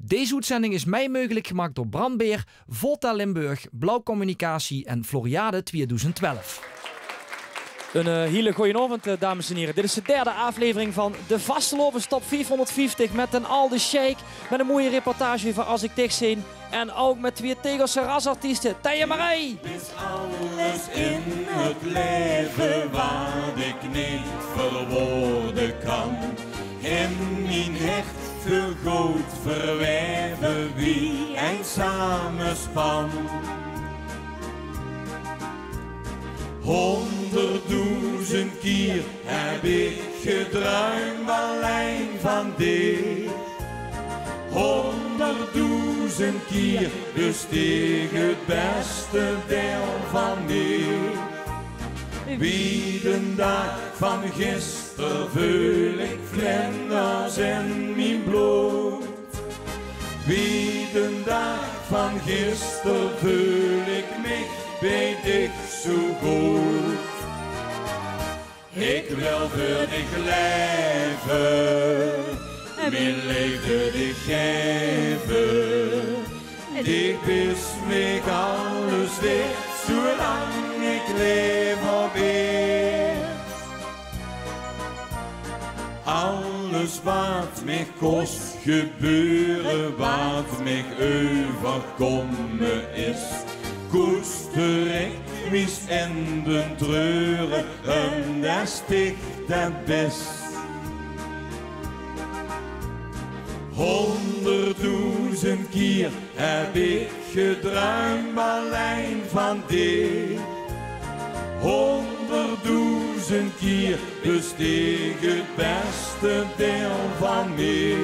Deze uitzending is mij mogelijk gemaakt door Brandbeer, Volta Limburg, Blauw Communicatie en Floriade 2012. Een hele goeie avond, dames en heren. Dit is de derde aflevering van de Vastelovens Top 550 met een Alde Sheik. Met een mooie reportage van Als ik dicht zie. En ook met twee Tegelse rasartiesten. Tije Marij! Het is alles in het leven wat ik niet verwoorden kan. In mijn hecht vergoot verwijven wie een samenspan. 100.000 keer heb ik gedruimd alleen van dit. 100.000 keer besteeg het beste deel van mij. Wie de dag van gisteren vul ik vlinders in mijn bloed. Wie de dag van gisteren vul ik mij, weet ik zo goed. Ik wil voor dich leven, mijn leven dich geven. Dich bist mij alles weer, zolang ik leef op eer. Alles wat mij kost gebeuren, wat mij overkomen is, koester ik mis en de treuren, en daar stikt dat best. 100.000 keer heb ik gedruimd alleen van dit. 100.000 keer besteeg het beste deel van mij.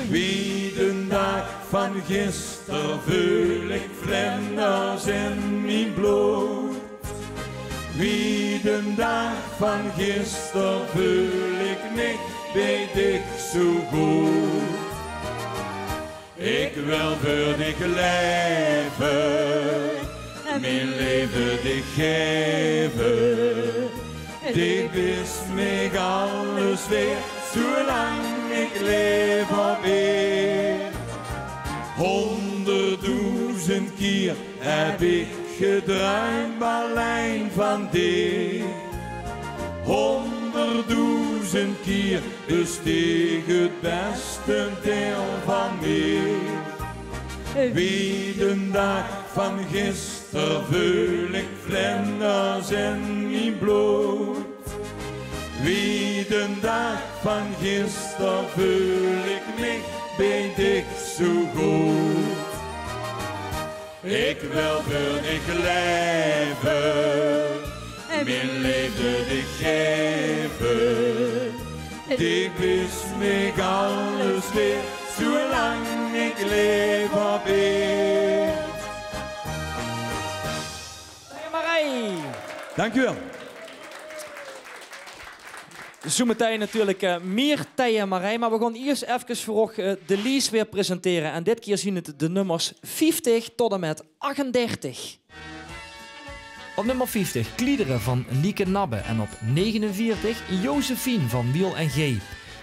Wie de dag van gisteren vul ik vlinders in mijn bloed. Wie de dag van gisteren vul ik niet, weet ik zo goed. Ik wil voor dich leven, mijn leven dich geven. Dich is mij alles weer, zolang ik leef op eer. 100.000 keer heb ik gedruimd alleen van dit. 100.000 keer besteeg het beste deel van mij. Wie de dag van gisteren vul ik vlinders in mijn bloed. Wie de dag van gisteren vul ik mij, weet ik zo goed. Ik wil voor dich leven, mijn leven dich geven. Dich is mij alles weer, zolang ik leef op eer. Tije Marij! Dank u wel. Zometeen natuurlijk meer Tije Marij, maar we gaan eerst even voor de lijst weer presenteren. En dit keer zien het de nummers 50 tot en met 38. Op nummer 50 Kliederen van Lieke Nabbe en op 49 Josephine van Wiel en G.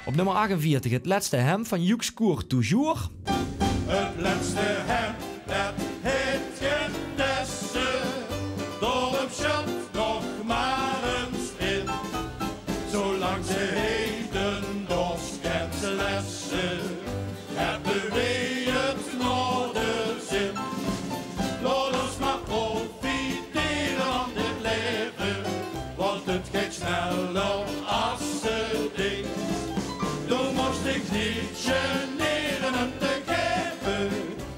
Op nummer 48 Het Laatste Hem van Joeks Koer Toujours. Het laatste hem, dat heet geen Desse, dorpschap nog maar eens in. Zolang ze heden dorst en ze lessen, hebben wij het nog de zin. Laat ons maar profiteren van dit leven, want het gaat sneller als ze denkt. Dan moest ik niet generen hem te geven,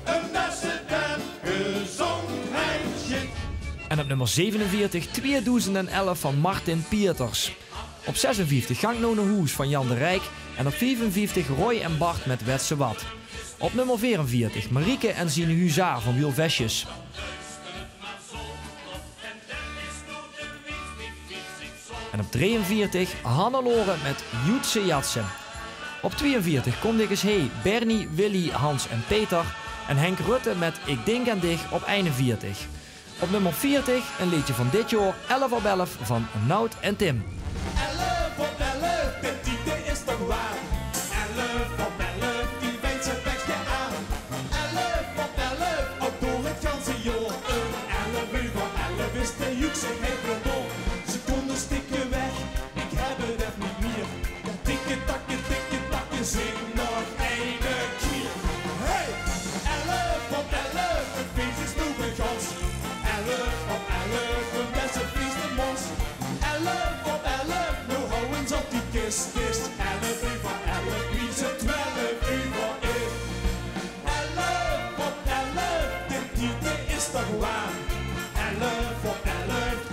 een beste en gezondheid. En op nummer 47 2011 van Martin Pieters. Op 56 Gang No No Hoes van Jan de Rijk. En op 55 Roy en Bart met Wetse Wat. Op nummer 44 Marieke en Sine Huzaar van Wiel Vestjes. En op 43 Hannelore met Joetse Jatsen. Op 42 Kom dik eens hee, Bernie, Willy, Hans en Peter. En Henk Rutte met Ik denk aan dich op 41. Op nummer 40 een liedje van dit jaar 11 op 11 van Nout en Tim. 11 op 11, dit is toch waar? 11 op 11, die weet zijn weg is 11 uur voor 11, wie ze 12 uur voor 1. 11 op 11, dit liedje is toch waar. 11 op 11,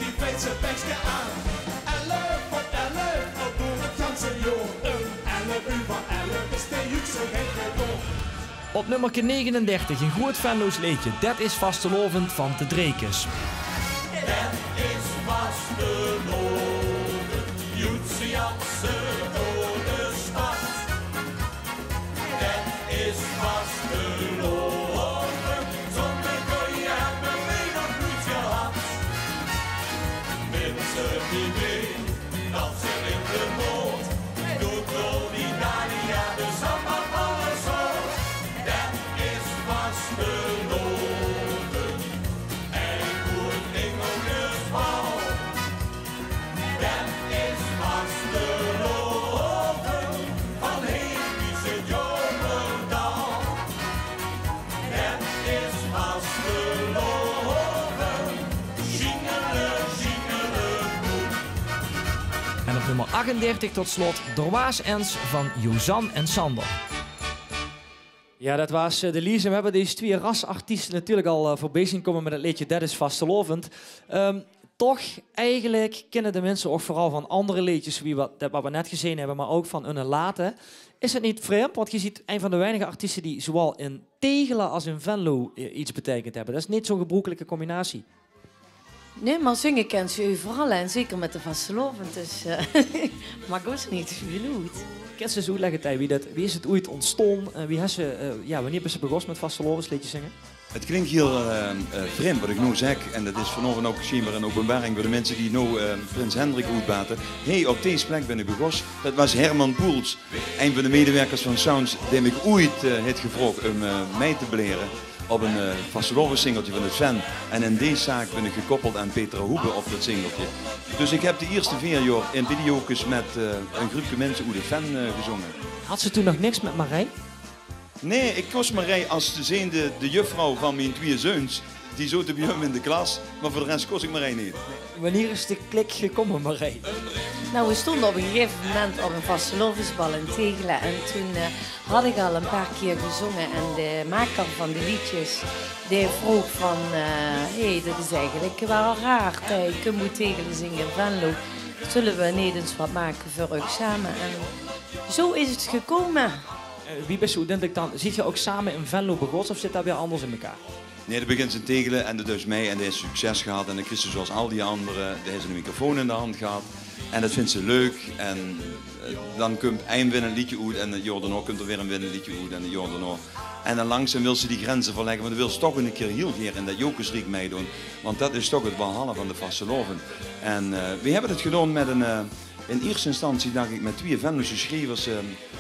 die veet zijn bekje aan. 11 op 11, al door het ganse jaar. 11 uur voor 11 is de juk zo gek door. Op nummer 39, een goed Venlo's liedje. Dat is vastelovend van de Drekes. Dat is vastelovend, Joetse Jansen door de stad. Dat is vastelovend, zonder goeie hebben we nog niet gehad. Mensen die weten, dansen in de moord, doet door die Dalia de samba van de soort. Dat is vastelovend, en goed Engelgesbal. Dat is vastelovend, van Heemse Jomerdal. Dat is vastelovend, zingelen, zingelen goed. En op nummer 38 tot slot Droaas Ens van Jozan en Sander. Ja, dat was de Lies. En we hebben deze twee rasartiesten natuurlijk al voorbij zien komen met het liedje Dat is vastelovend. Toch, eigenlijk kennen de mensen ook vooral van andere liedjes, wat we net gezien hebben, maar ook van hun laten. Is het niet vreemd? Want je ziet een van de weinige artiesten die zowel in Tegelen als in Venlo iets betekend hebben. Dat is niet zo'n gebroekelijke combinatie. Nee, maar zingen kent je overal en zeker met de vastelovend. Dus maakt ook niet veel uit. Kan ze zo leggen, wie is het ooit ontstaan? Wie has ze, wanneer ben ze begonnen met vastelovensliedjes zingen? Het klinkt heel vreemd wat ik nu zeg, en dat is vanochtend ook schijnbaar een openbaring voor de mensen die nu Prins Hendrik uitbaten. Hey, op deze plek ben ik begonnen. Dat was Herman Poels, een van de medewerkers van Sounds, die ik ooit heeft gevraagd om mij te beleren op een vastelovensingeltje van het Sven. En in deze zaak ben ik gekoppeld aan Petra Hoebe op dat singeltje. Dus ik heb de eerste 4 jaar in video's met een groepje mensen uit het Sven gezongen. Had ze toen nog niks met Marij? Nee, ik koos Marij als de juffrouw van mijn 2 zoons. Die zat bij hem in de klas, maar voor de rest koos ik Marij niet. Wanneer is de klik gekomen, Marij? Nou, we stonden op een gegeven moment op een vastelovensbal in Tegelen. En toen had ik al een paar keer gezongen. En de maker van de liedjes, die vroeg van... hey, dat is eigenlijk wel raar. Je moet Tegelen zingen in Venlo. Zullen we niet eens wat maken voor u samen? En zo is het gekomen. Wie bent zo, denk ik dan? Zit je ook samen in Venlo begonnen of zit dat weer anders in elkaar? Nee, dat begint in Tegelen en dat is mij en die heeft succes gehad. En de Christen zoals al die anderen, die heeft een microfoon in de hand gehad. En dat vindt ze leuk. En dan komt een winnend liedje uit en het jaar daarna komt er weer een winnend liedje uit en het jaar daarna. En dan langzaam wil ze die grenzen verleggen, maar dan wil ze toch een keer heel graag in dat Jokersriek meedoen. Want dat is toch het walhalla van de vasteloven. En we hebben het gedaan met in eerste instantie dacht ik met 2 Venlose schrijvers,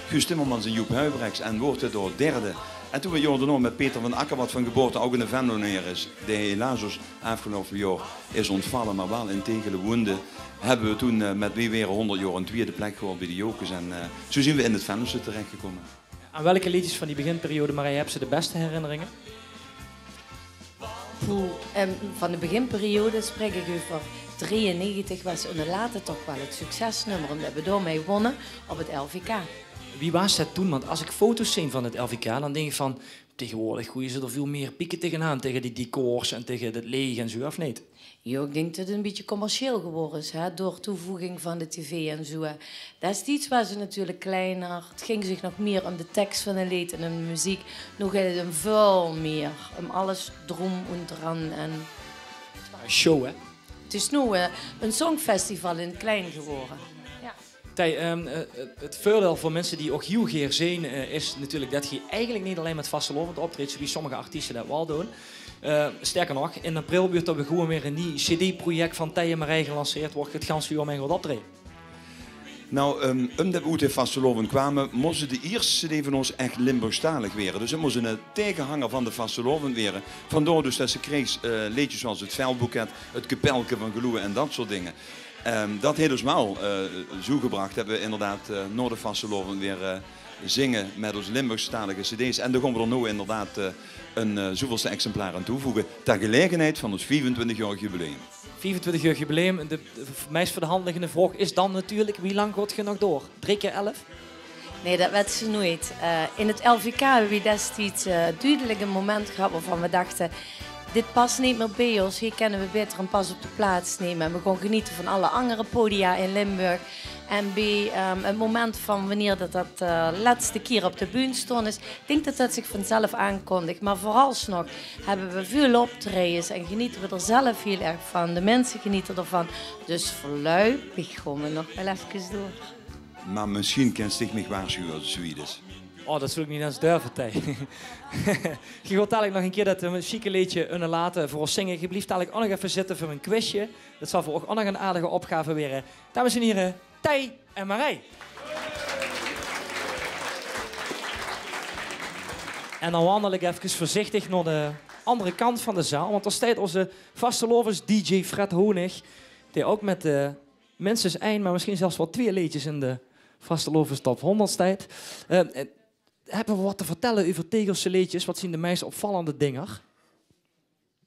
Guus Timmermans en Joep Huibrechts, en wordt het door derde. En toen we jaren met Peter van Akker, wat van geboorte ook in de Venlo neer is, die helaas afgelopen jaar is ontvallen, maar wel in Tegelen woonde, hebben we toen met weer 100 jaar een 2e plek gewonnen bij de Jokers. En zo zijn we in het Venlose terechtgekomen. Aan welke liedjes van die beginperiode, Marij, heb ze de beste herinneringen? Van de beginperiode spreek ik over 93 was een later toch wel het succesnummer. Omdat we daarmee wonnen op het LVK. Wie was dat toen? Want als ik foto's zie van het LVK, dan denk ik van... Tegenwoordig gooien ze er veel meer pieken tegenaan. Tegen die decors en tegen het leeg en zo, of niet? Ja, ik denk dat het een beetje commercieel geworden is. Hè? Door toevoeging van de tv en zo. Dat is iets waar ze natuurlijk kleiner... Het ging zich nog meer om de tekst van een lied en de muziek. Nu gaat het een veel meer. Om alles drom en dran. En... Show, hè? Het is nu een songfestival in het klein geworden. Ja. Het voordeel voor mensen die ook heel graag zien is natuurlijk dat je eigenlijk niet alleen met vastelovend optreedt, zoals sommige artiesten dat wel doen. Sterker nog, in april wordt er gewoon weer een nieuw CD-project van Tije Marij gelanceerd, wordt het ganse uur mee gaat optreden. Nou, omdat we uit de vastelovend kwamen, moesten de eerste CD van ons echt Limburgstalig weer. Dus het moest een tegenhanger van de vastelovend weer. Vandaar dus dat ze kreeg liedjes zoals het Veldboeket, het Kapelke van Geloe en dat soort dingen. Dat heeft dus wel zo gebracht dat we inderdaad naar de vastelovend weer zingen met onze Limburgstalige cd's. En daar gaan we er nu inderdaad een zoveelste exemplaar aan toevoegen. Ter gelegenheid van ons 24-jarig jubileum. 24-jarig jubileum. De meest voor de hand liggende vraag is dan natuurlijk, wie lang gaat je nog door? 3 keer 11? Nee, dat werd ze nooit. In het LVK hebben we destijds duidelijk een moment gehad waarvan we dachten... Dit past niet meer bij ons, hier kunnen we beter een pas op de plaats nemen. En we gaan genieten van alle andere podia in Limburg. En bij het moment van wanneer dat laatste keer op de bühne stond is... Ik denk dat dat zich vanzelf aankondigt. Maar vooralsnog hebben we veel optredens en genieten we er zelf heel erg van. De mensen genieten ervan. Dus voorlopig gaan we nog wel even door. Maar misschien kan zich mij waarschuwen als het zoiets is. Oh, dat zul ik niet eens durven, Tij. Je gaat dadelijk nog een keer dat een chique liedje laten voor ons zingen. Je blijft dadelijk ook nog even zitten voor een quizje. Dat zal voor ook nog een aardige opgave weer. Dames en heren, Tij en Marij. En dan wandel ik even voorzichtig naar de andere kant van de zaal. Want er staat onze vastelovens DJ Fred Honig. Die ook met minstens één, maar misschien zelfs wel 2 liedjes in de vastelovens top 100 staat. Hebben we wat te vertellen over Tegelse liedjes? Wat zijn de meest opvallende dingen?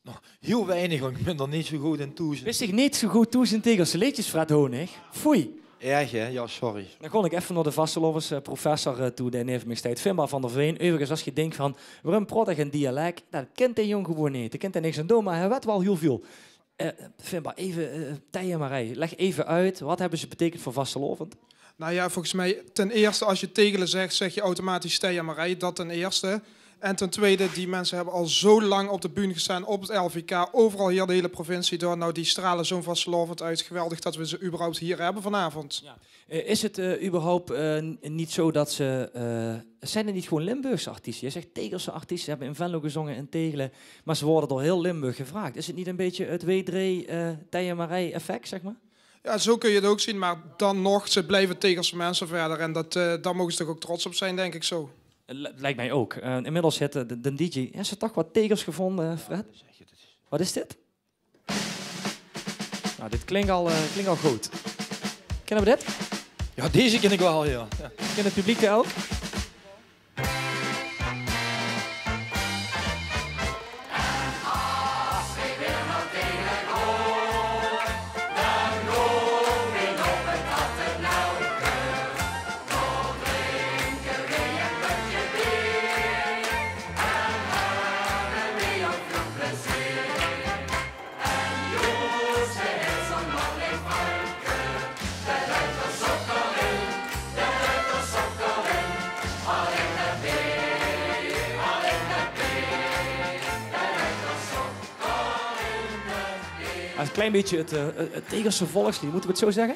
Nou, heel weinig, want ik ben er niet zo goed in toe. Wist ik niet zo goed toe zijn Tegelse liedjes, Fred Honig? Foei. Erg, hè? Ja, sorry. Dan kon ik even naar de vastelovens professor toe. Die heeft me steeds Fimba van der Veen. Overigens, als je denkt van, waarom prottig een dialect? Dat kent die jong gewoon niet. Dat kent hij niks aan doen, maar hij weet wel heel veel. Fimba, even, Tij en Marij, leg even uit. Wat hebben ze betekend voor vastelovend? Nou ja, volgens mij ten eerste als je Tegelen zegt, zeg je automatisch Tij en Marij. Dat ten eerste. En ten tweede, die mensen hebben al zo lang op de bühne gestaan, op het LVK, overal hier de hele provincie door. Nou, die stralen zo'n vastelovend uit. Geweldig dat we ze überhaupt hier hebben vanavond. Ja. Is het überhaupt niet zo dat ze... zijn er niet gewoon Limburgse artiesten? Je zegt Tegelse artiesten hebben in Venlo gezongen en Tegelen, maar ze worden door heel Limburg gevraagd. Is het niet een beetje het W3 Tij en Marij effect, zeg maar? Ja, zo kun je het ook zien, maar dan nog, ze blijven Tegelse mensen verder. En daar mogen ze toch ook trots op zijn, denk ik zo. Lijkt mij ook. Inmiddels heeft de DJ... Heeft ze toch wat tegels gevonden, Fred? Wat is dit? Nou, dit klinkt al goed. Kennen we dit? Ja, deze ken ik wel, ja. Kent het publiek dit ook? Een klein beetje het Tegelse volkslied, moeten we het zo zeggen?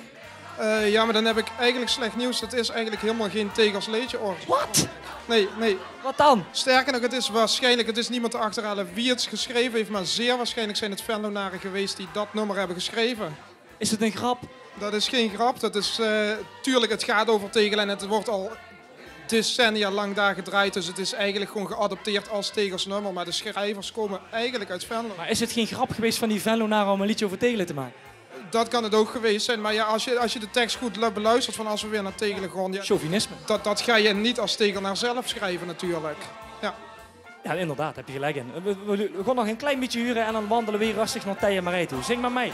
Ja, maar dan heb ik eigenlijk slecht nieuws. Het is eigenlijk helemaal geen Tegels liedje, hoor. Wat? Nee. Wat dan? Sterker nog, het is niemand te achterhalen wie het geschreven heeft, maar zeer waarschijnlijk zijn het Venlonaren geweest die dat nummer hebben geschreven. Is het een grap? Dat is geen grap. Dat is, tuurlijk, het gaat over Tegelen en het wordt al decennia lang daar gedraaid. Dus het is eigenlijk gewoon geadopteerd als Tegels nummer. Maar de schrijvers komen eigenlijk uit Venlo. Maar is het geen grap geweest van die Venlonaren om een liedje over Tegelen te maken? Dat kan het ook geweest zijn. Maar ja, als je de tekst goed beluistert van als we weer naar Tegelen gaan... Ja, chauvinisme. Dat ga je niet als Tegelenaar zelf schrijven natuurlijk. Ja. Ja, inderdaad, heb je gelijk in. We gaan nog een klein beetje huren en dan wandelen we weer rustig naar Tij en Marij toe. Zing maar mee.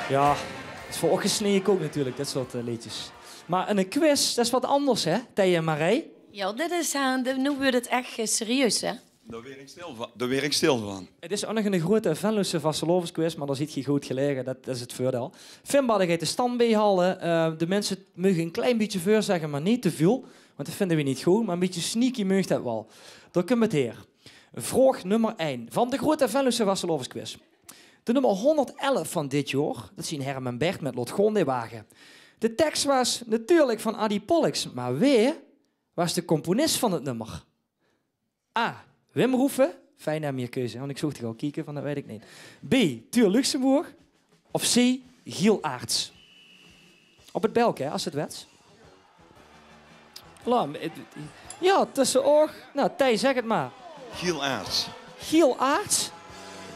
Ja, het is voor gesneden ook natuurlijk, dat soort liedjes. Maar een quiz, dat is wat anders, hè, Tij en Marij? Ja, dit is, nu wordt het echt serieus, hè? Daar weer ik stil van. Het is ook nog een grote Venlose vastelovensquiz, maar daar zit je goed gelegen, dat is het voordeel. Fimba gaat de stand bijhalen. De mensen mogen een klein beetje voor zeggen, maar niet te veel. Want dat vinden we niet goed, maar een beetje sneaky mag dat wel. Daar komt het hier. Vraag nummer 1 van de grote Venlose vastelovensquiz. De nummer 111 van dit jaar, dat zien Herman Bert met Lot Gondewagen. De tekst was natuurlijk van Adi Pollux, maar wie was de componist van het nummer? A. Wim Roeven, fijn naam je keuze, want ik zocht er al kijken, van dat weet ik niet. B. Tuur Luxemburg of C. Giel Aarts. Op het belk, hè, als het wets. Ja, tussen oog. Nou, Tij, zeg het maar. Giel Aerts. Giel Aerts.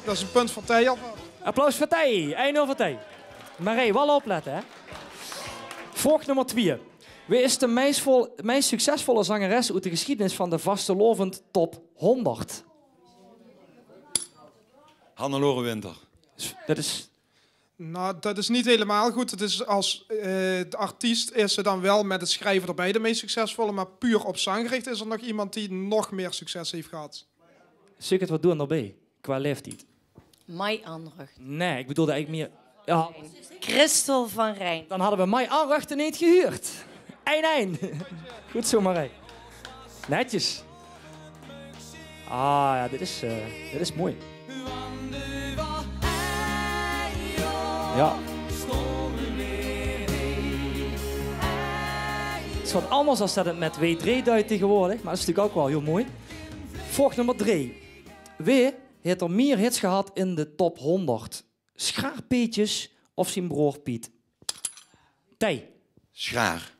Dat is een punt voor Thij alvast. Applaus voor Tij. 1-0 voor Tij. Marij, wel opletten, hè. Vraag nummer 2. Wie is de meest succesvolle zangeres uit de geschiedenis van de vastelovend top 100? Hannelore Winter. Dat is... Nou, dat is niet helemaal goed. Het is als de artiest is ze dan wel met het schrijven erbij de meest succesvolle, maar puur op zang gericht is er nog iemand die nog meer succes heeft gehad. Zie ik het wat doen erbij? Qua leeftijd. Mai Anrucht. Nee, ik bedoelde eigenlijk meer... Ja, Christel van Rijn. dan hadden we Mai Anruchten niet gehuurd. 1-1. Goed zo, Marij. Netjes. Ah, ja, dit is mooi. Ja. Het is wat anders als dat het met W3 duidt tegenwoordig, maar dat is natuurlijk ook wel heel mooi. Vraag nummer 3. Wie heeft er meer hits gehad in de top 100? Schaarpeetjes of zijn broer Piet? Tij. Schaar.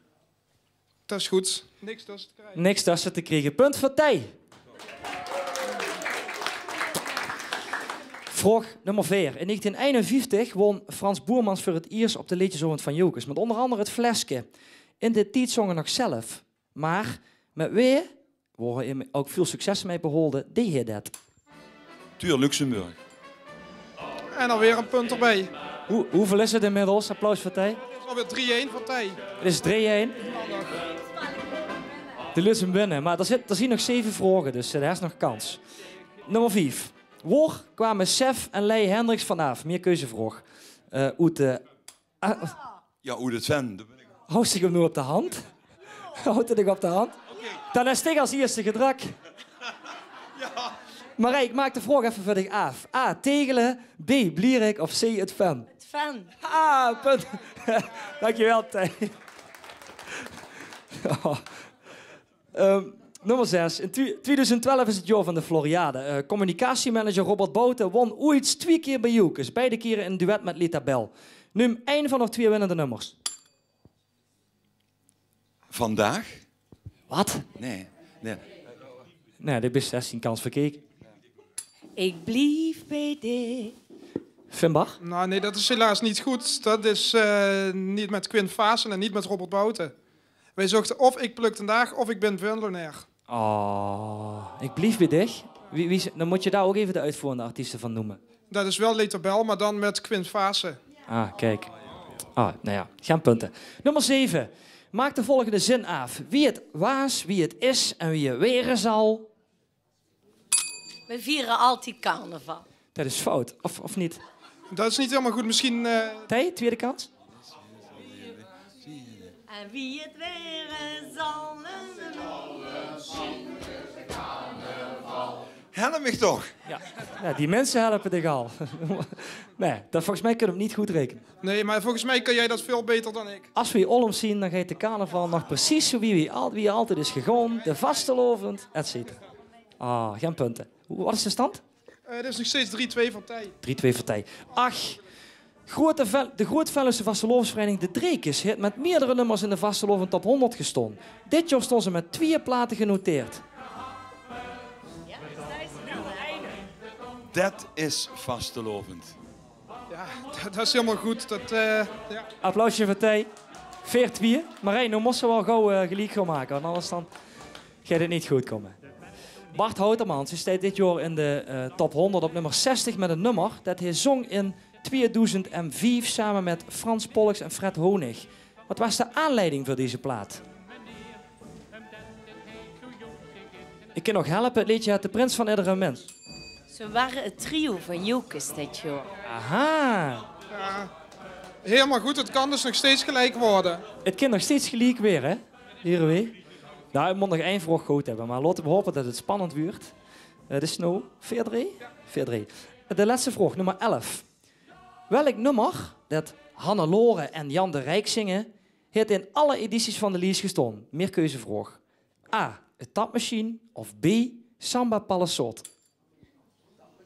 Dat is goed. Niks tussen te krijgen. Niks tussen te krijgen. Punt voor Tij. Vraag nummer 4. In 1951 won Frans Boermans voor het eerst op de liedjesavond van Jokers. Met onder andere het Flesje. In dit tijd zongen nog zelf. Maar met wie, waar hij ook veel succes mee beholde, deed hij dat. Tuur Luxemburg. En alweer een punt erbij. Hoeveel is het inmiddels? Applaus voor Tij. Het is alweer 3-1 voor Thij. Het is 3-1. De Luts hem winnen. Maar er zijn nog 7 vragen, dus er is nog kans. Nummer 5. Waar kwamen Sef en Lei Hendricks vanaf? Meer keuzevraag. Uit de... Ja, hoe het Sven. Houdt zich hem nu op de hand? Houdt hij op de hand? Dan is het als eerste gedrak. Maar ik maak de vraag even voor dich af. A. Tegelen. B. Blierik. Of C. Het fan. Het fan. Ah, punt. Dankjewel, Tij. Nummer 6. In 2012 is het jaar van de Floriade. Communicatiemanager Robert Bouten won ooit 2 keer bij Jokers. Beide keren in een duet met Lita Bel. Noem 1 van de 2 winnende nummers. Vandaag? Wat? Nee. Nee, dit is 16 kans verkeken. Ik blief bij dit. Finbach? Nou nee, dat is helaas niet goed. Dat is niet met Quint Vaassen en niet met Robert Bouten. Wij zochten of Ik pluk een dag of Ik ben miljonair. Oh, ik blief bij dich. Dan moet je daar ook even de uitvoerende artiesten van noemen. Dat is wel Lita Bel, maar dan met Quint Vaassen. Ah, kijk. Ah, nou ja, geen punten. Nummer 7. Maak de volgende zin af. Wie het was, wie het is en wie je weren zal. We vieren altijd carnaval. Dat is fout, of niet? Dat is niet helemaal goed. Misschien... Tij, tweede kans? En wie het weren zal. Help me toch. Ja, die mensen helpen dich al. Nee, volgens mij kunnen we hem niet goed rekenen. Nee, maar volgens mij kan jij dat veel beter dan ik. Als we je Olm zien, dan gaat de carnaval nog precies zo wie altijd is gegaan. De vastelovend, et cetera. Ah, geen punten. Wat is de stand? Het is nog steeds 3-2 voor Thij. 3-2 voor Tij. Ach, de Groot-Veluwse vastelovensvereniging De Drekes heeft met meerdere nummers in de vastelovend top 100 gestaan. Dit jaar stonden ze met 2 platen genoteerd. Dat is vastelovend. Ja, dat is helemaal goed. Ja. Applausje voor Tij. 4-2. Marij, nu moest ze wel gauw gelijk gaan maken, want anders dan gaat het niet goed komen. Bart Houtermans staat dit jaar in de top 100 op nummer 60 met een nummer dat hij zong in 2005 samen met Frans Polks en Fred Honig. Wat was de aanleiding voor deze plaat? Ik kan nog helpen, het liedje uit De Prins van Iedere Mens. Ze waren het trio van Jokers dit jaar. Aha. Ja, helemaal goed. Het kan dus nog steeds gelijk worden. Het kan nog steeds gelijk weer, hè? Hier weer. Nou, ik moet nog 1 vraag goed hebben, maar laten we hopen dat het spannend wordt. Het is nu 4-3? 4-3. De laatste vraag, nummer 11. Welk nummer dat Hannelore en Jan de Rijk zingen, heeft in alle edities van de Lies gestaan? Meer keuzevraag. A. Het tapmachine of B. Samba Palassot?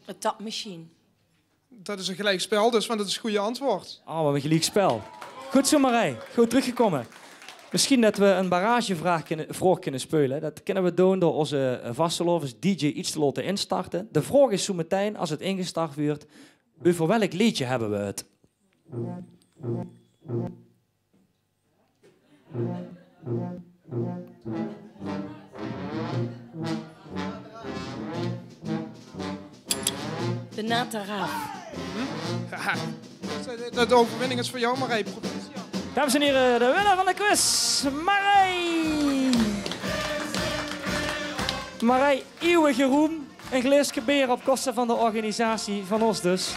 Het tapmachine. Dat is een gelijk spel, dus want dat is het goede antwoord. Oh, wat een gelijk spel. Goed zo, Marij. Goed teruggekomen. Misschien dat we een barragevraag kunnen spelen. Dat kunnen we doen door onze vastelovers DJ iets te laten instarten. De vraag is zo meteen, als het ingestart wordt, over welk liedje hebben we het? De Nataraaf. De overwinning is voor jou, Marij. Dames en heren, de winnaar van de quiz, Marij. Marij, eeuwige roem. Een gleesje beer op kosten van de organisatie van ons dus.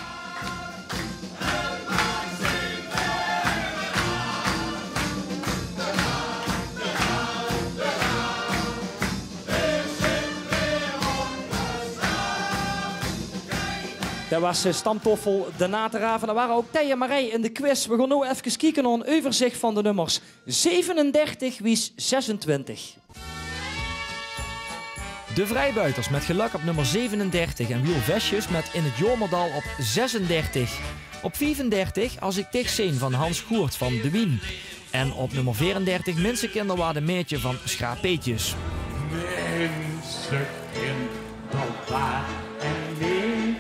Dat was stamtoffel de Nateraven. Er waren ook Thij en Marij in de quiz. We gaan nu even kijken naar een overzicht van de nummers. 37 wies 26. De Vrijbuiters met geluk op nummer 37 en Wiel Vestjes met In het Jormerdal op 36. Op 35 Als ik dich zie van Hans Goert van De Wien. En op nummer 34 Mensenkinderwaarde Meertje van Schapeetjes. Mensenkinderwaarde en Meertje,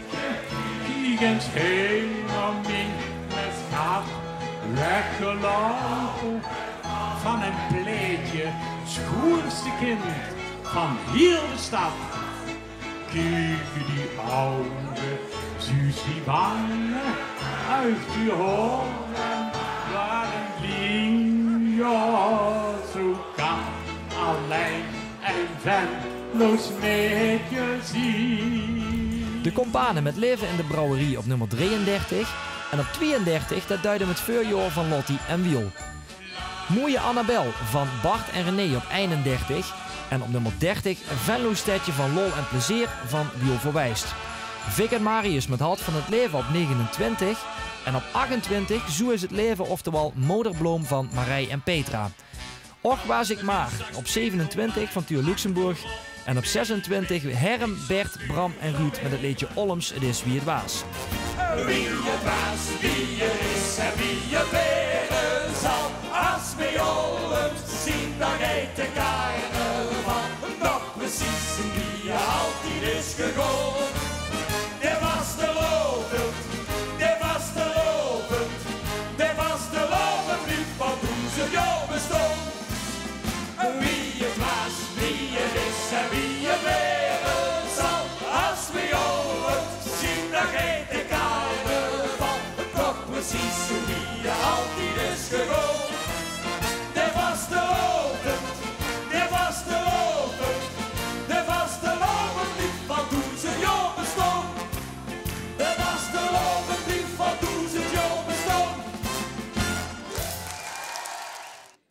vliegens heen om mij met schaap weggelopen van een pleetje, schoonste kind van heel de stad. Kijk die oude Susie wangen uit die horen, waar een ding, ja, zo kan alleen een ventloos meetje zien. De Kompanen met Leven in de Brouwerie op nummer 33. En op 32 dat duiden met Vuurjoor van Lottie en Wiel. Mooie Annabel van Bart en René op 31. En op nummer 30 Venlo Stedje van Lol en Plezier van Wiel Verwijst. Vic en Marius met Halt van het Leven op 29. En op 28 Zo is het leven, oftewel Moderbloem van Marij en Petra. Och was ik maar op 27 van Tuur Luxemburg. En op 26 Herm, Bert, Bram en Ruud met het liedje Olms, het is wie het was. Wie het was, wie het is en wie je weren zal. Als we Olms zien, dan eet de carnaval. Nog precies wie je altijd is gegaan. Dit was de lovend, dit was de lovend, dit was de lovend lief van toen ze jou bestond. Wie het was, wie het is en wie je weren zal. Als we Olms zien, dan eet de carnaval. Nog precies wie je altijd is gegaan. Dit was de lovend, dit was de lovend, dit was de lovend lief van toen ze jou bestond. Dit was de lovend lief van toen ze jou bestond.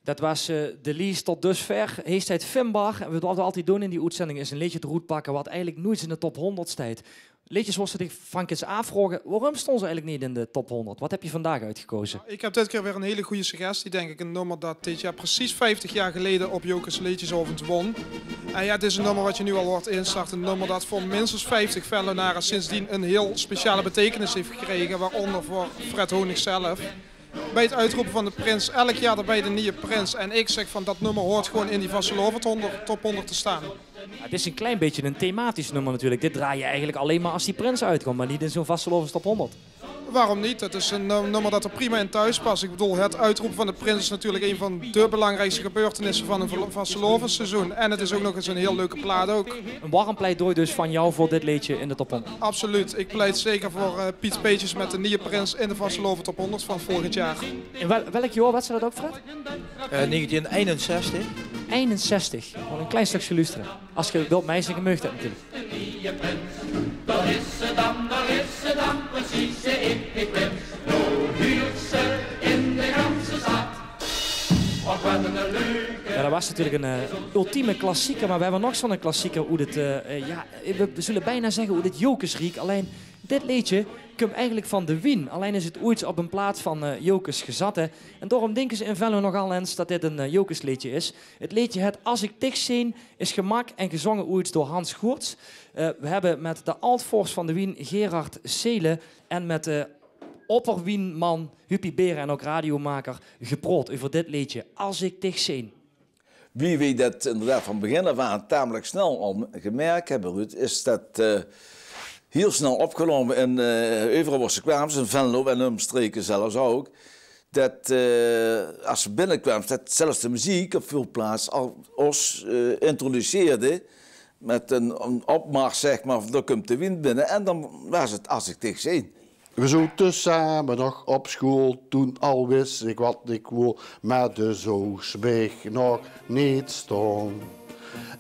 Dat was de lies tot dusver. Heestheid Finbar. En wat we altijd doen in die uitzending is een liedje te roet pakken wat eigenlijk nooit in de top 100 staat. Liedjes zoals ze zich Frank eens afvragen, waarom stonden ze eigenlijk niet in de top 100? Wat heb je vandaag uitgekozen? Ik heb dit keer weer een hele goede suggestie, denk ik. Een nummer dat dit jaar precies 50 jaar geleden op Jokers Liedjesavond won. En ja, het is een nummer wat je nu al hoort instarten. Een nummer dat voor minstens 50 Venlonaren sindsdien een heel speciale betekenis heeft gekregen. Waaronder voor Fred Honig zelf. Bij het uitroepen van de prins, elk jaar erbij de nieuwe prins. En ik zeg van dat nummer hoort gewoon in die Vastelovend top 100 te staan. Ja, het is een klein beetje een thematisch nummer natuurlijk. Dit draai je eigenlijk alleen maar als die prins uitkomt, maar niet in zo'n Vastelovend top 100. Waarom niet? Het is een nummer dat er prima in thuis past. Ik bedoel, het uitroepen van de prins is natuurlijk een van de belangrijkste gebeurtenissen van een Vastelovenseizoen. En het is ook nog eens een heel leuke plaat ook. Een warm pleidooi dus van jou voor dit liedje in de top 100. Absoluut. Ik pleit zeker voor Piet Peetjes met de nieuwe prins in de Vastelovend top 100 van volgend jaar. In welk jaar was dat ook, Fred? 1961. 61. Wel een klein stukje luisteren. Als je wilt meezingen, mag dat natuurlijk. Dat is ze dan precies in ik ben. Nou huurt ze in de ganse stad. Och, wat een leuke. Ja, dat was natuurlijk een ultieme klassieker, maar we hebben nog zo'n klassieker hoe dit, we zullen bijna zeggen hoe dit Jokers riek. Alleen dit liedje komt eigenlijk van De Wien. Alleen is het ooit op een plaats van Jokers gezet. Hè. En daarom denken ze in Venlo nogal eens dat dit een Jokers liedje is. Het liedje het Als ik dich zie is gemaakt en gezongen ooit door Hans Goerts. We hebben met de altvorst van De Wien Gerard Seele en met opperwienman Huppie Beren en ook radiomaker geproot over dit liedje Als ik dich zie. Wie wij dat inderdaad van begin af aan tamelijk snel al gemerkt hebben, Ruud, is dat heel snel opgenomen in Overijsselse Kwaams, in Venlo en omstreken zelfs ook. Dat als we binnenkwamen, dat zelfs de muziek op veel plaatsen al ons introduceerde met een opmars, zeg maar, er komt de wind binnen en dan was het Als ik dich zie. We zaten samen nog op school, toen al wist ik wat ik wil, maar de zoosweg nog niet stond.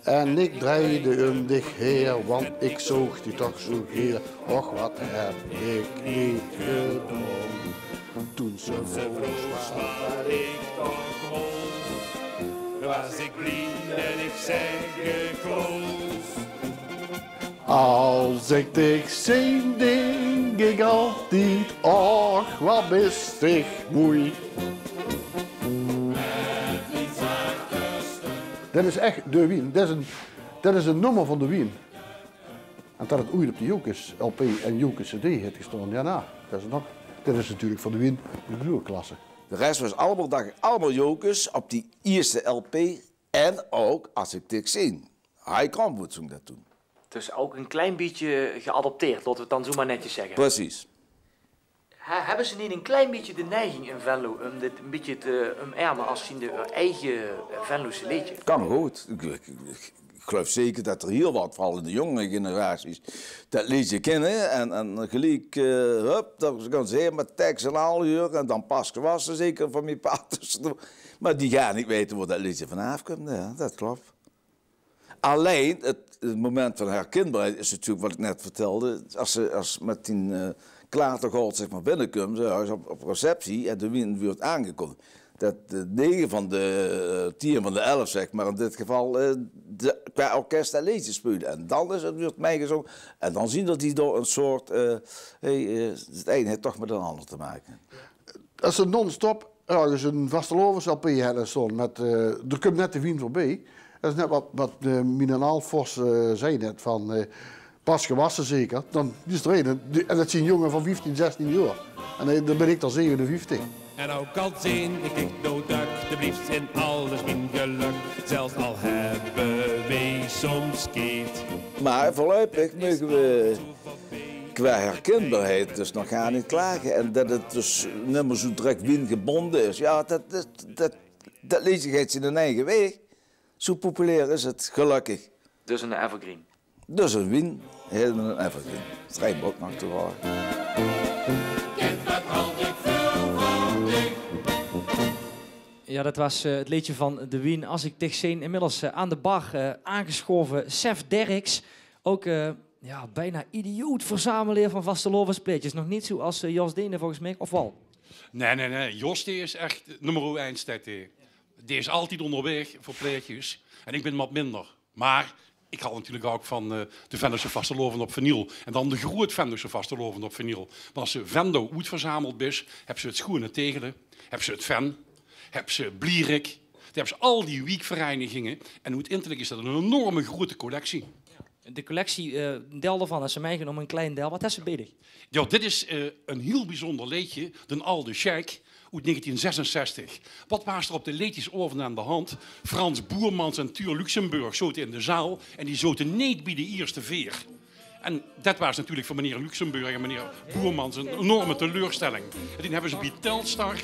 En ik draaide om dich heen, want ik zoog die toch zo heel. Och, wat heb ik niet gedaan. Toen ze vloos waar ik toch roos, was ik blind en ik zei gekloos. Als ik dich zie, denk ik altijd, och, wat is dich mooi. Dat is echt de Wien. Dat is een nummer van de Wien. En dat het ooit op de Jokers LP en Jokers CD heeft gestaan, ja nou, dat is natuurlijk van de Wien de broerklasse. De rest was allemaal Jokers op die eerste LP en ook Als ik dich zie. Hij kan zong dat toen. Dus ook een klein beetje geadopteerd, laten we het dan zo maar netjes zeggen. Precies. Hebben ze niet een klein beetje de neiging in Venlo om dit een beetje te omarmen als zien de eigen Venlose liedje? Kan goed. Ik geloof zeker dat er heel wat, vooral in de jonge generaties, dat liedje kennen. En gelijk, dan gaan ze met tekst en al uur en dan pas gewassen, zeker van mijn pa tussendoor. Maar die gaan niet weten waar dat liedje vanaf komt. Ja, dat klopt. Alleen, het moment van herkenbaarheid is natuurlijk wat ik net vertelde. Als met die klatergold zeg maar binnenkomt, op receptie en de wien wordt aangekondigd. Dat 9 van de 10 van de 11, zeg maar, in dit geval qua orkest en liedjes spelen. En dan is het weer mij gezongen. En dan zien dat die door een soort, het een heeft toch met een ander te maken. Als ze non-stop ergens een vastelovens LP hebben staan met, er komt net de Wien voorbij. Dat is net wat Minanaal Vos zei net, van pas gewassen zeker. Dan is er een, en dat zijn jongen van 15, 16 jaar. En dan ben ik dan 57. En ook al zin ik doodduik, de blieft in alles mijn geluk. Zelfs al hebben wij soms keert. Maar voorlopig mogen we qua herkenbaarheid dus nog gaan niet klagen. En dat het dus niet meer zo direct Wien gebonden is. Ja, dat liedje gaat zijn eigen weg. Zo populair is het, gelukkig. Dus een evergreen. Dus een Wien, helemaal een evergreen. Strijnbok nog te horen. Ja, dat was het liedje van de Wien. Als ik dich zie, inmiddels aan de bar aangeschoven Sef Derks. Ook bijna idioot verzamelaar van vastelovensplaatjes. Nog niet zoals Jos Dene volgens mij, of wel? Nee. Jos die is echt nummer 1 stad. Die is altijd onderweg voor plaatjes. En ik ben wat minder. Maar ik hou natuurlijk ook van de Venlose vasteloven op vinyl. En dan de groot Venlose vasteloven op vinyl. Maar als ze Vendo uit verzameld is, hebben ze het Schoenen Tegelen, hebben ze het Ven, hebben ze Blierik. Dan hebben ze al die weekverenigingen. En hoe het intellijk is dat een enorme grote collectie. De collectie, deel ervan, als ze mij genomen een klein deel. Wat is ze bezig? Ja, dit is een heel bijzonder liedje, de Alde Sheik. Uit 1966. Wat was er op de liedjesoven aan de hand? Frans Boermans en Tuur Luxemburg zoten in de zaal en die zoten niet bij de eerste veer. En dat was natuurlijk voor meneer Luxemburg en meneer Boermans een enorme teleurstelling. En toen hebben ze bij Telstar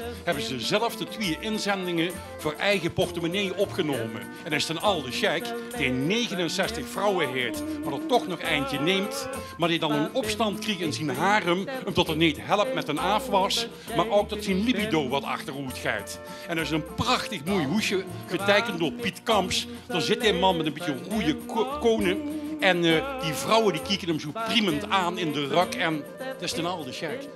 zelf de 2 inzendingen voor eigen portemonnee opgenomen. En dat is een Alde Sheik die 69 vrouwen heeft, maar er toch nog eentje neemt. Maar die dan een opstand kreeg in zijn harem, omdat er niet helpt met een afwas, maar ook dat zijn libido wat achteruit gaat. En dat is een prachtig mooi hoesje, getekend door Piet Kamps. Daar zit een man met een beetje rode konen. En die vrouwen die kijken hem zo priemend aan in de rak en dat is de Alde Sheik.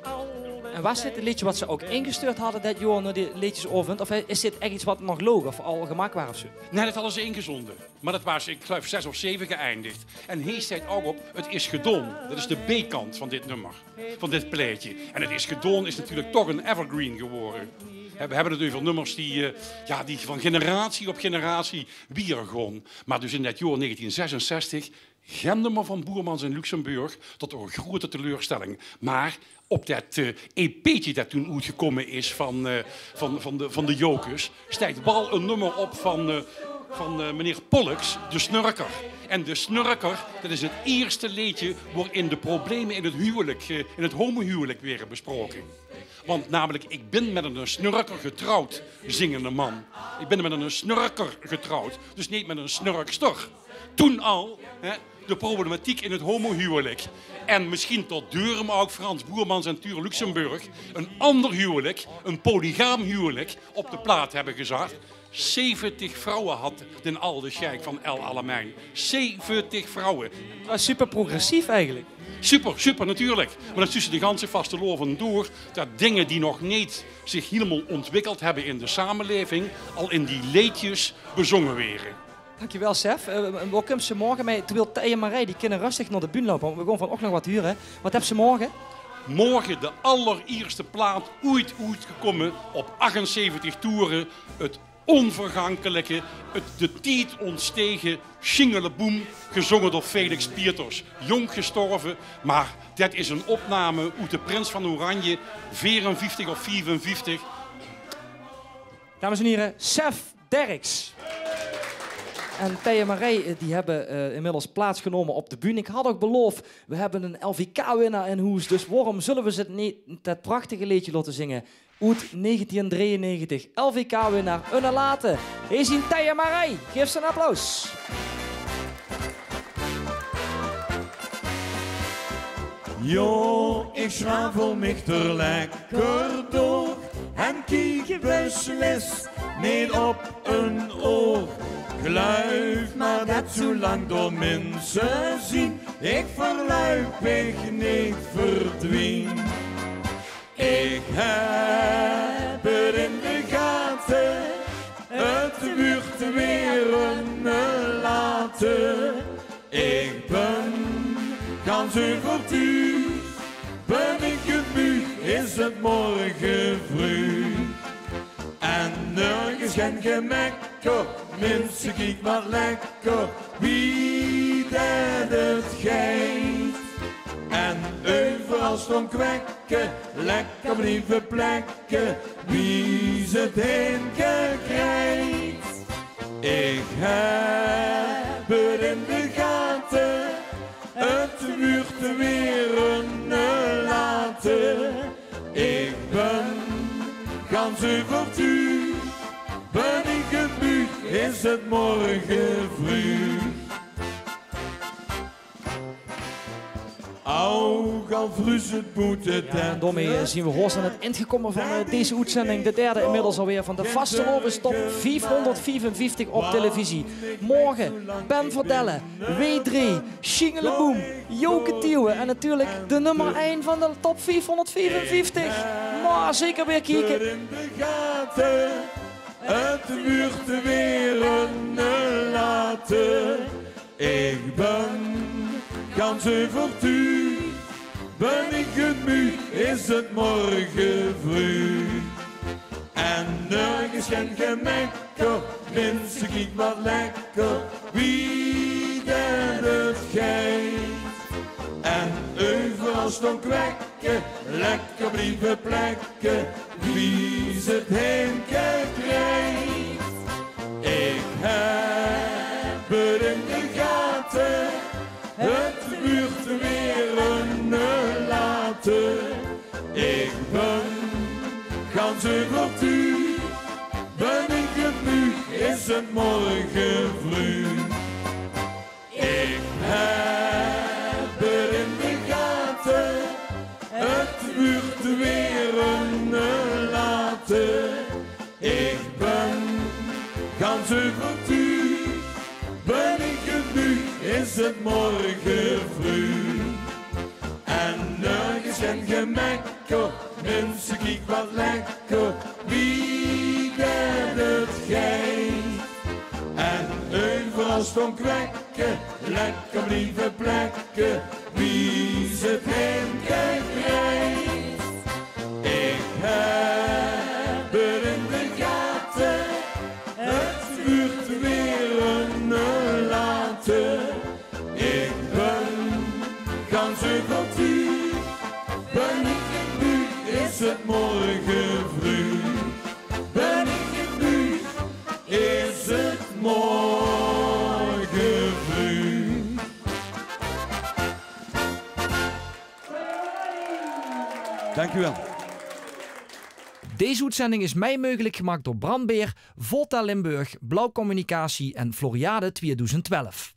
En was dit het liedje wat ze ook ingestuurd hadden dat jaar naar de liedjesoven? Of is dit echt iets wat nog loog of al gemaakt was of zo? Nee, dat hadden ze ingezonden. Maar dat was, ik geloof, 6 of 7 geëindigd. En hij staat ook op, het is gedaan. Dat is de B-kant van dit nummer, van dit plaatje. En het is gedaan is natuurlijk toch een evergreen geworden. We hebben het over nummers die van generatie op generatie wieren. Maar dus in dat jaar 1966, geen nummer van Boermans in Luxemburg, tot een grote teleurstelling. Maar op dat EP'tje dat toen uitgekomen is van de Jokers, stijgt wel een nummer op van meneer Pollux, de Snurker. En de Snurker, dat is het eerste liedje waarin de problemen in het huwelijk, in het homohuwelijk werden besproken. Want namelijk, ik ben met een snurker getrouwd, zingende man. Ik ben met een snurker getrouwd, dus niet met een snurkster. Toen al, de problematiek in het homohuwelijk. En misschien tot deuren ook Frans Boermans en Tuur Luxemburg een ander huwelijk, een polygaam huwelijk, op de plaat hebben gezet. 70 vrouwen had den oude sheik van El Alamein. 70 vrouwen. Dat was super progressief eigenlijk. Super natuurlijk. Maar dat is tussen de ganse vasteloven door dat dingen die nog niet zich helemaal ontwikkeld hebben in de samenleving, al in die liedjes bezongen werden. Dankjewel, Sef. Wat komt ze morgen mee? Terwijl Thea en Marij, die kunnen rustig naar de bühne lopen. Want we gaan vanochtend nog wat huren. Wat hebben ze morgen? Morgen de allereerste plaat ooit gekomen op 78 toeren. Het onvergankelijke, de tijd ontstegen Schingeleboem, gezongen door Felix Pieters. Jong gestorven, maar dat is een opname uit de Prins van Oranje, 54 of 54. Dames en heren, Sef Derks. En Thea en Marij die hebben inmiddels plaatsgenomen op de bühne. Ik had ook beloofd, we hebben een LVK-winnaar in huis. Dus waarom zullen we ze het niet dat prachtige liedje laten zingen? Uit 1993. LVK-winnaar Unne Late. Hier zien Thea en Marij. Geef ze een applaus. Jo, ik schravel mich er lekker door en kijk beslist niet op een oog. Geluid maar dat zo lang door mensen zien, ik verluip, ik niet verdwien. Ik heb het in de gaten, het wordt weer een later. Ik ben ganz over thuis, ben ik het buug, is het morgen vroeg. En nergens geen gemekker, mensen kijk wat lekker, wie dat het geeft. En overal stond kwekken, lekker brieven plekken, wie ze het heen krijgt. Ik heb het in de gaten, het wordt weer een later. Ik ben ganz over thuis, ben ik het buug, is het morgen vroeg. Al vroeg het boete. En daarmee zien we Horst aan het eind gekomen van deze uitzending. De derde inmiddels alweer van de Vastelovens top 554 op televisie. Morgen Ben Verdelle, W3, Schingeleboem, Joke Tieuwe en natuurlijk de nummer 1 van de top 554. Maar zeker weer kijken. Het wordt weer een later. Ik ben ganz over thuis, ben ik het moe, is het morgen vroeg. En nergens geen gemekker, mensen kijk wat lekker, wie dat het geeft. En overal stond kwekken, lekker brieven plekken, wie ze het heen krijgt. Ik heb het in de gaten, het wordt weer een later. Ik ben ganz over thuis, ben ik het nu, is het morgen vroeg. Ik heb het in de gaten, het wordt weer een later. Ik ben ganz over thuis, ben ik het nu, is het morgen vroeg. En nergens geen gemekker, mensen kijk wat lekker, wie dat het geeft. En overal stond kwekken, lekker brieven plekken, wie ze het heen krijgt. Ik heb het is het morgen vroeg. Ben ik in buurt, is het morgen vroeg. Dank u wel. Deze uitzending is mij mogelijk gemaakt door Brandbeer, Volta Limburg, Blauw Communicatie en Floriade 2012.